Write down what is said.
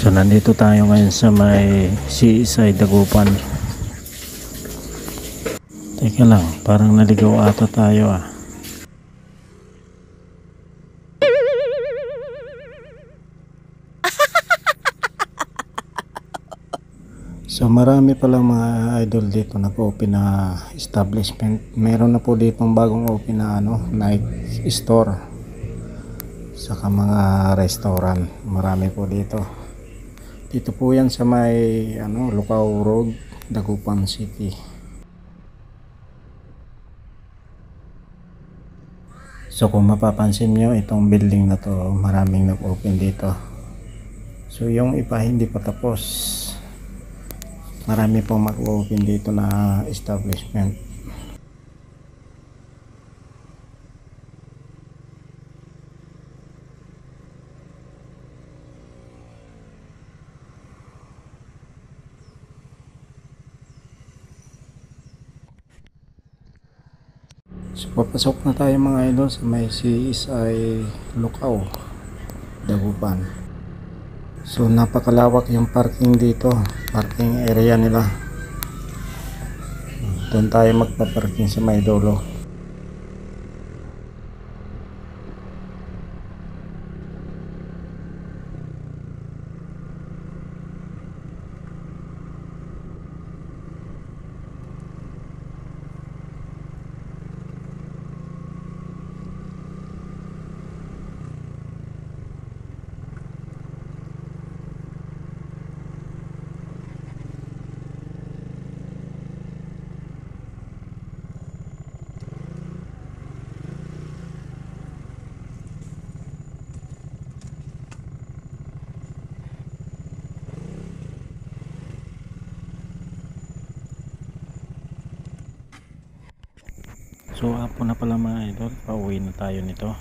So nandito tayo ngayon sa may Seaside Dagupan. Teka lang, parang naligaw ata tayo ah. So marami palang mga idol dito nag-open na establishment. Meron na po dito bagong open na night store. Saka mga restaurant. Marami po dito. Dito po yan sa may Lucao Road, Dagupan City. So kung mapapansin nyo, itong building na to, maraming nag-open dito. So yung iba hindi pa tapos. Marami pong mag-open dito na establishment. So papasok na tayo mga idol sa may CSI Lucao, Dagupan. So napakalawak yung parking dito, parking area nila. Doon tayo magpa-parking sa may dulo. So hapon na pala mga idol, pauwi na tayo nito.